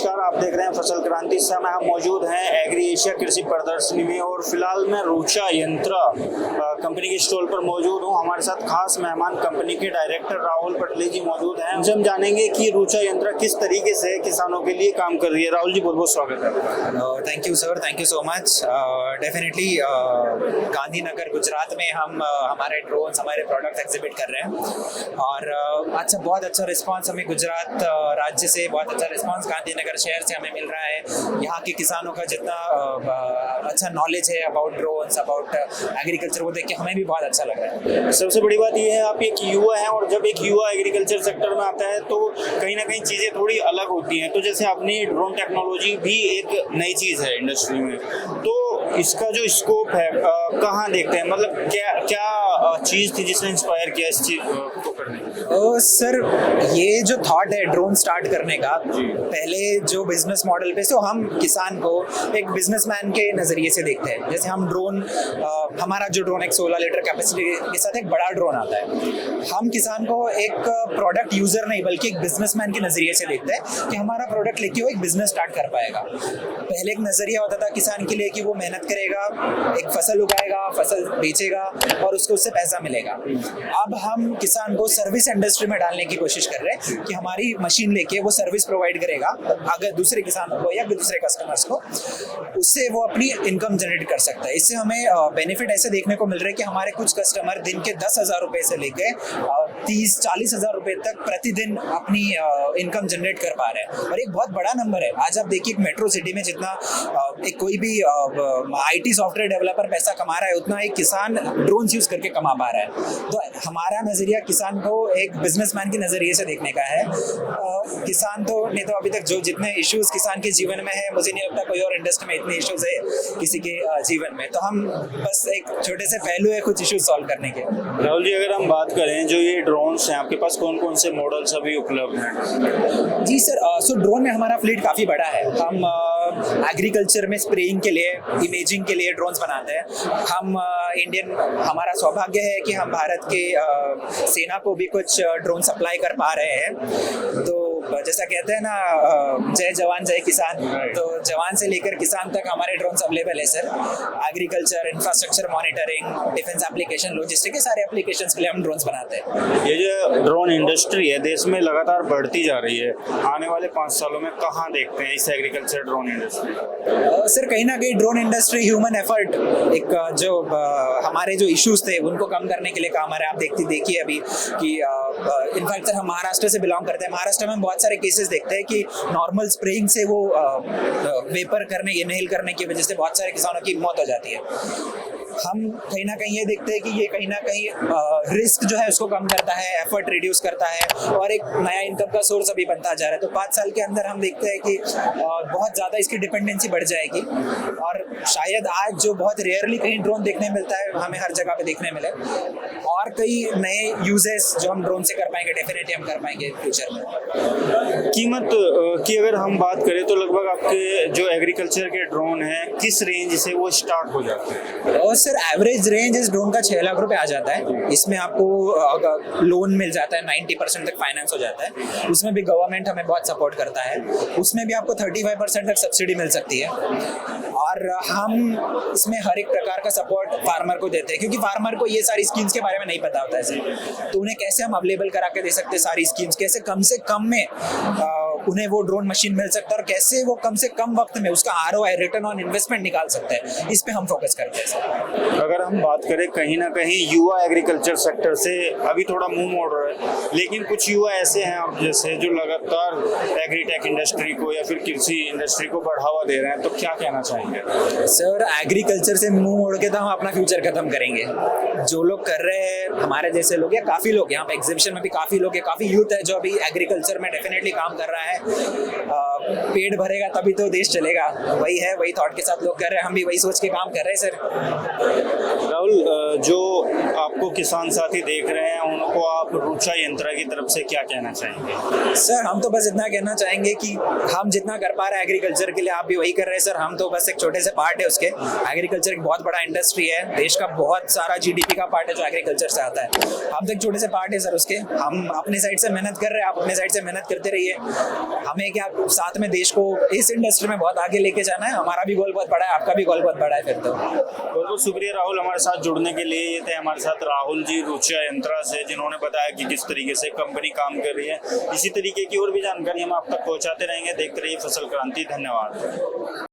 नमस्कार, आप देख रहे हैं फसल क्रांति। इस समय हम मौजूद हैं एग्री एशिया कृषि प्रदर्शनी में और फिलहाल मैं रुचा यंत्र कंपनी के स्टॉल पर मौजूद हूं। हमारे साथ खास मेहमान कंपनी के डायरेक्टर राहुल पटले जी मौजूद हैं। उनसे हम जानेंगे कि रुचा यंत्र किस तरीके से किसानों के लिए काम कर रही है। राहुल जी, बहुत बहुत स्वागत है। Thank you sir, thank you so much. Definitely Gandhinagar Gujarat में हम हमारे ड्रोन्स, हमारे प्रोडक्ट एग्जिबिट कर रहे हैं और बहुत अच्छा रिस्पांस हमें गुजरात राज्य से, बहुत अच्छा रिस्पांस गांधीनगर शहर से हमें मिल रहा है। यहाँ के किसानों का जितना अच्छा नॉलेज है अबाउट ड्रोन्स, अबाउट एग्रीकल्चर, वो देख के हमें भी बहुत अच्छा लग रहा है। सबसे बड़ी बात यह है, आप एक युवा हैं और जब एक युवा एग्रीकल्चर सेक्टर में आता है तो कहीं ना कहीं चीज़ें थोड़ी अलग होती हैं। तो जैसे अपनी ड्रोन टेक्नोलॉजी भी एक नई चीज़ है इंडस्ट्री में, तो इसका जो स्कोप है कहाँ देखते हैं, मतलब क्या क्या चीज़ थी जिसने इंस्पायर किया इस चीज़ को करने? सर, ये जो थॉट है ड्रोन स्टार्ट करने का, पहले जो बिजनेस मॉडल पे, हम किसान को एक बिजनेसमैन के नजरिए से देखते हैं। जैसे हम ड्रोन, हमारा जो ड्रोन एक 16 लीटर कैपेसिटी के साथ एक बड़ा ड्रोन आता है। हम किसान को एक प्रोडक्ट यूजर नहीं बल्कि एक बिजनेसमैन के नजरिए से देखते हैं कि हमारा प्रोडक्ट लेके वो एक बिजनेस स्टार्ट कर पाएगा। पहले एक नजरिया होता था किसान के लिए कि वो मेहनत करेगा, एक फसल उगाएगा, फसल बेचेगा और उसको उससे पैसा मिलेगा। अब हम किसान को सर्विस इंडस्ट्री में डालने की कोशिश कर रहे हैं कि हमारी मशीन लेके वो सर्विस प्रोवाइड करेगा अगर दूसरे किसानों को या दूसरे कस्टमर्स को, उससे वो अपनी इनकम जनरेट कर सकता है। इससे हमें बेनिफिट ऐसे देखने को मिल रहे हैं कि हमारे कुछ कस्टमर दिन के 10,000 रुपए से लेके 30-40 हजार रुपए तक प्रतिदिन अपनी इनकम जनरेट कर पा रहे हैं और एक बहुत बड़ा नंबर है। आज आप देखिए मेट्रो सिटी में जितना एक कोई भी IT सॉफ्टवेयर डेवलपर पैसा कमा रहा है, उतना एक किसान ड्रोन्स यूज करके कमा पा रहा है। तो हमारा नजरिया किसान को एक बिजनेसमैन के नजरिए से देखने का है। किसान तो नहीं, तो अभी तक जो जितने इश्यूज किसान के जीवन में है, मुझे नहीं लगता कोई और इंडस्ट्री में इतने इश्यूज है किसी के जीवन में। तो हम बस एक छोटे से पहलू है कुछ इश्यूज सॉल्व करने के। राहुल जी, अगर हम बात करें जो ये ड्रोन्स हैं, आपके पास कौन कौन से मॉडल्स अभी उपलब्ध हैं? जी सर, सो ड्रोन में हमारा फ्लीट काफ़ी बड़ा है। हम एग्रीकल्चर में स्प्रेइंग के लिए, इमेजिंग के लिए ड्रोन्स बनाते हैं। हम इंडियन, हमारा सौभाग्य है कि हम भारत के सेना को भी कुछ ड्रोन सप्लाई कर पा रहे हैं। तो जैसा कहते हैं ना, जय जवान जय किसान, तो जवान से लेकर किसान तक हमारे ड्रोन्स अवेलेबल है sir. Agriculture, infrastructure monitoring, defence application, logistic, के सारे एप्लीकेशंस के लिए हम ड्रोन्स बनाते हैं। ये जो ड्रोन इंडस्ट्री है देश में लगातार बढ़ती जा रही है, आने वाले 5 सालों में कहाँ देखते हैं इस एग्रीकल्चर ड्रोन इंडस्ट्री? सर, कहीं ना कहीं ड्रोन इंडस्ट्री ह्यूमन एफर्ट, एक जो हमारे जो इश्यूज थे उनको कम करने के लिए काम आ रहा है। आप देखिए अभी कि इनफैक्ट सर हम महाराष्ट्र से बिलोंग करते हैं। महाराष्ट्र में बहुत सारे केसेस देखते हैं कि नॉर्मल स्प्रेइंग से वो वेपर करने, इनहेल करने की वजह से बहुत सारे किसानों की मौत हो जाती है। हम कहीं ना कहीं ये देखते हैं कि ये कहीं ना कहीं रिस्क जो है उसको कम करता है, एफर्ट रिड्यूस करता है और एक नया इनकम का सोर्स अभी बनता जा रहा है। तो 5 साल के अंदर हम देखते हैं कि बहुत ज़्यादा इसकी डिपेंडेंसी बढ़ जाएगी और शायद आज जो बहुत रेयरली कहीं ड्रोन देखने मिलता है, हमें हर जगह पे देखने मिले और कई नए यूजेस जो हम ड्रोन से कर पाएंगे, डेफिनेटली हम कर पाएंगे फ्यूचर में। कीमत की अगर हम बात करें तो लगभग आपके जो एग्रीकल्चर के ड्रोन हैं किस रेंज से वो स्टार्ट हो जाते हैं? और सर एवरेज रेंज इस ड्रोन का 6 लाख रुपए आ जाता है। इसमें आपको लोन मिल जाता है, 90% तक फाइनेंस हो जाता है। उसमें भी गवर्नमेंट हमें बहुत सपोर्ट करता है। उसमें भी आपको 35% तक सब्सिडी मिल सकती है और हम इसमें हर एक प्रकार का सपोर्ट फार्मर को देते हैं, क्योंकि फार्मर को ये सारी स्कीम्स के बारे में नहीं पता होता है सर। तो उन्हें कैसे हम अवेलेबल करा के दे सकते हैं सारी स्कीम्स, कैसे कम से कम में उन्हें वो ड्रोन मशीन मिल सकता है और कैसे वो कम से कम वक्त में उसका ROI, रिटर्न ऑन इन्वेस्टमेंट निकाल सकता है। इस पे हम फोकस करते हैं सर। अगर हम बात करें कहीं ना कहीं युवा एग्रीकल्चर सेक्टर से अभी थोड़ा मुंह मोड़ रहा है, लेकिन कुछ युवा ऐसे हैं आप जैसे जो लगातार एग्रीटेक इंडस्ट्री को या फिर कृषि इंडस्ट्री को बढ़ावा दे रहे हैं, तो क्या कहना चाहेंगे? सर, एग्रीकल्चर से मुंह मोड़ के तो हम अपना फ्यूचर खत्म करेंगे। जो लोग कर रहे हैं, हमारे जैसे लोग या काफी लोग, यहाँ पे एग्जीबिशन में भी काफी लोग है, काफी यूथ है जो अभी एग्रीकल्चर में डेफिनेटली काम कर रहा है। पेट भरेगा तभी तो देश चलेगा, वही थॉट के साथ लोग कर रहे हैं। हम भी वही सोच के काम कर रहे हैं सर। राहुल, जो आपको किसान साथी देख रहे हैं उनको आप रुचा यंत्र की तरफ से क्या कहना चाहेंगे? सर, हम तो बस इतना कहना चाहेंगे कि हम जितना कर पा रहे हैं एग्रीकल्चर के लिए, आप भी वही कर रहे हैं सर। हम तो बस एक छोटे से पार्ट है उसके। एग्रीकल्चर एक बहुत बड़ा इंडस्ट्री है, देश का बहुत सारा GDP का पार्ट है जो एग्रीकल्चर से आता है। हम तो एक छोटे से पार्ट है सर उसके। हम अपने साइड से मेहनत कर रहे हैं, आप अपने साइड से मेहनत करते रहिए हमें क्या साथ में देश को इस इंडस्ट्री में बहुत आगे लेके जाना है। हमारा भी गोल बहुत बड़ा है, आपका भी गोल बहुत बड़ा है। फिर तो बहुत बहुत शुक्रिया राहुल हमारे साथ जुड़ने के लिए। ये थे हमारे साथ राहुल जी रुचा यंत्रा से, जिन्होंने बताया कि किस तरीके से कंपनी काम कर रही है। इसी तरीके की और भी जानकारी हम आप तक पहुंचाते रहेंगे। देखते रहिए फसल क्रांति। धन्यवाद।